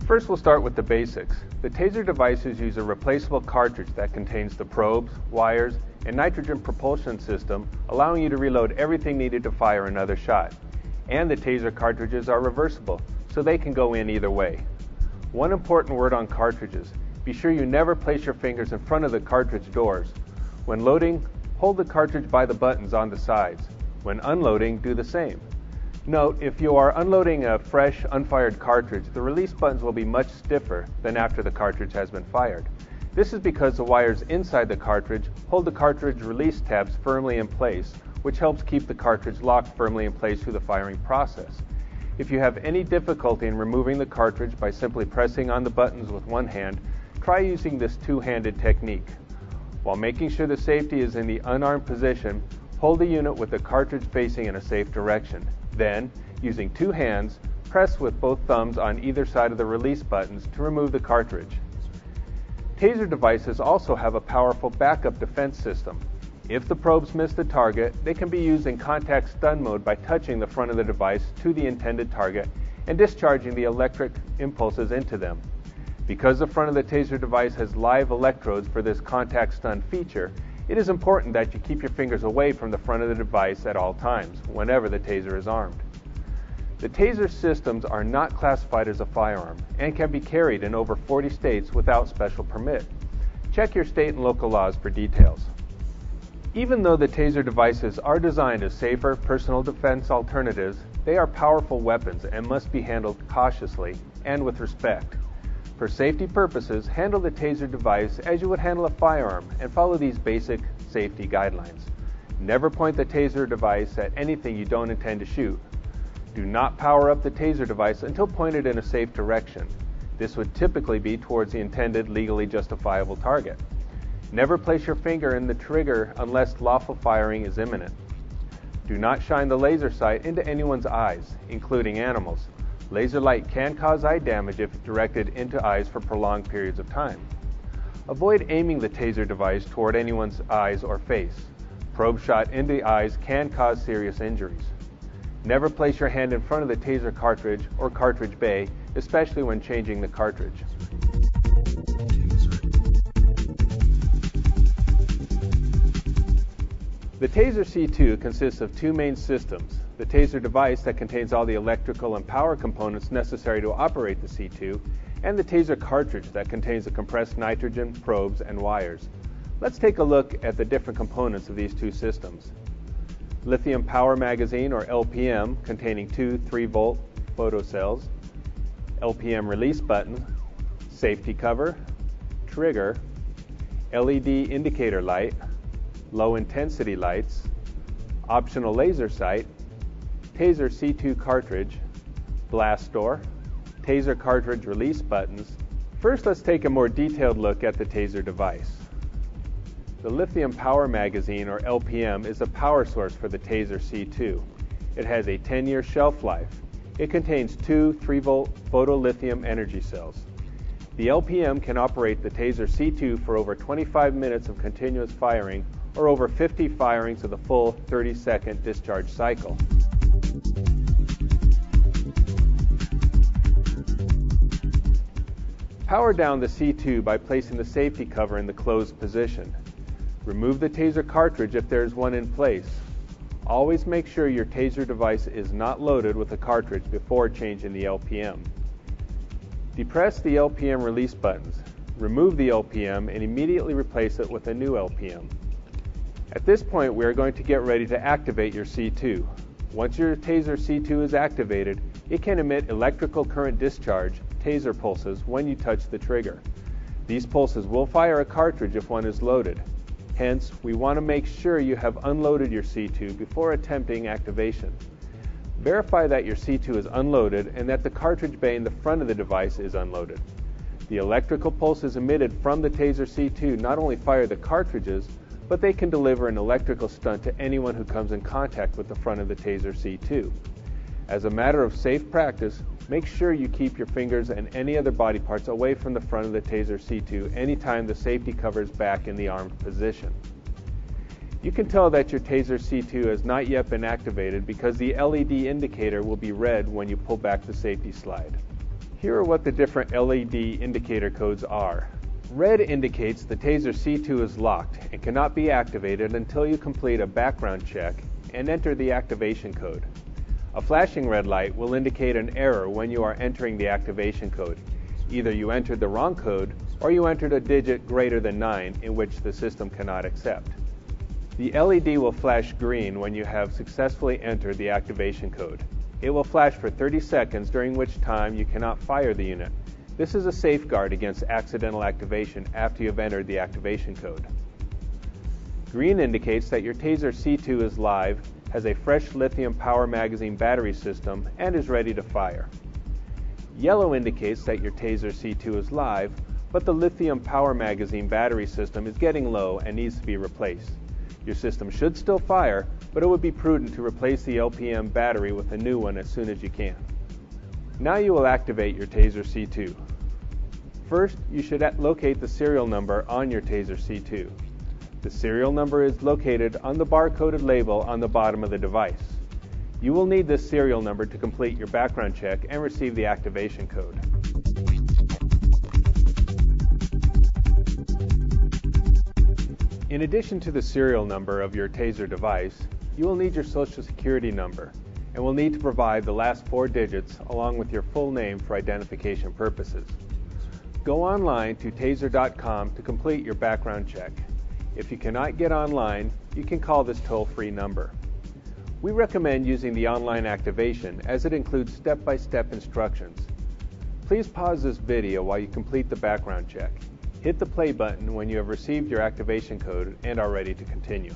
First, we'll start with the basics. The Taser devices use a replaceable cartridge that contains the probes, wires, and nitrogen propulsion system, allowing you to reload everything needed to fire another shot. And the Taser cartridges are reversible, so they can go in either way. One important word on cartridges: be sure you never place your fingers in front of the cartridge doors. When loading, hold the cartridge by the buttons on the sides. When unloading, do the same. Note, if you are unloading a fresh, unfired cartridge, the release buttons will be much stiffer than after the cartridge has been fired. This is because the wires inside the cartridge hold the cartridge release tabs firmly in place, which helps keep the cartridge locked firmly in place through the firing process. If you have any difficulty in removing the cartridge by simply pressing on the buttons with one hand, try using this two-handed technique. While making sure the safety is in the unarmed position, hold the unit with the cartridge facing in a safe direction. Then, using two hands, press with both thumbs on either side of the release buttons to remove the cartridge. Taser devices also have a powerful backup defense system. If the probes miss the target, they can be used in contact stun mode by touching the front of the device to the intended target and discharging the electric impulses into them. Because the front of the Taser device has live electrodes for this contact stun feature, it is important that you keep your fingers away from the front of the device at all times, whenever the Taser is armed. The Taser systems are not classified as a firearm and can be carried in over 40 states without special permit. Check your state and local laws for details. Even though the Taser devices are designed as safer personal defense alternatives, they are powerful weapons and must be handled cautiously and with respect. For safety purposes, handle the Taser device as you would handle a firearm and follow these basic safety guidelines. Never point the Taser device at anything you don't intend to shoot. Do not power up the Taser device until pointed in a safe direction. This would typically be towards the intended legally justifiable target. Never place your finger in the trigger unless lawful firing is imminent. Do not shine the laser sight into anyone's eyes, including animals. Laser light can cause eye damage if directed into eyes for prolonged periods of time. Avoid aiming the Taser device toward anyone's eyes or face. Probe shot into the eyes can cause serious injuries. Never place your hand in front of the Taser cartridge or cartridge bay, especially when changing the cartridge. The Taser C2 consists of two main systems: the Taser device that contains all the electrical and power components necessary to operate the C2, and the Taser cartridge that contains the compressed nitrogen, probes, and wires. Let's take a look at the different components of these two systems. Lithium power magazine, or LPM, containing two 3-volt photocells, LPM release button, safety cover, trigger, LED indicator light, low intensity lights, optional laser sight, Taser C2 cartridge, blast door, Taser cartridge release buttons. First, let's take a more detailed look at the Taser device. The lithium power magazine, or LPM, is a power source for the Taser C2. It has a 10-year shelf life. It contains two 3-volt photolithium energy cells. The LPM can operate the Taser C2 for over 25 minutes of continuous firing or over 50 firings of the full 30-second discharge cycle. Power down the C2 by placing the safety cover in the closed position. Remove the Taser cartridge if there is one in place. Always make sure your Taser device is not loaded with a cartridge before changing the LPM. Depress the LPM release buttons. Remove the LPM and immediately replace it with a new LPM. At this point, we are going to get ready to activate your C2. Once your Taser C2 is activated, it can emit electrical current discharge, Taser pulses, when you touch the trigger. These pulses will fire a cartridge if one is loaded. Hence, we want to make sure you have unloaded your C2 before attempting activation. Verify that your C2 is unloaded and that the cartridge bay in the front of the device is unloaded. The electrical pulses emitted from the Taser C2 not only fire the cartridges, but they can deliver an electrical stun to anyone who comes in contact with the front of the Taser C2. As a matter of safe practice, make sure you keep your fingers and any other body parts away from the front of the Taser C2 anytime the safety cover is back in the armed position. You can tell that your Taser C2 has not yet been activated because the LED indicator will be red when you pull back the safety slide. Here are what the different LED indicator codes are. Red indicates the Taser C2 is locked and cannot be activated until you complete a background check and enter the activation code. A flashing red light will indicate an error when you are entering the activation code. Either you entered the wrong code or you entered a digit greater than 9 in which the system cannot accept. The LED will flash green when you have successfully entered the activation code. It will flash for 30 seconds, during which time you cannot fire the unit. This is a safeguard against accidental activation after you have entered the activation code. Green indicates that your Taser C2 is live, has a fresh lithium power magazine battery system, and is ready to fire. Yellow indicates that your Taser C2 is live, but the lithium power magazine battery system is getting low and needs to be replaced. Your system should still fire, but it would be prudent to replace the LPM battery with a new one as soon as you can. Now you will activate your Taser C2. First, you should locate the serial number on your Taser C2. The serial number is located on the barcoded label on the bottom of the device. You will need this serial number to complete your background check and receive the activation code. In addition to the serial number of your Taser device, you will need your Social Security number and will need to provide the last 4 digits along with your full name for identification purposes. Go online to taser.com to complete your background check. If you cannot get online, you can call this toll-free number. We recommend using the online activation as it includes step-by-step instructions. Please pause this video while you complete the background check. Hit the play button when you have received your activation code and are ready to continue.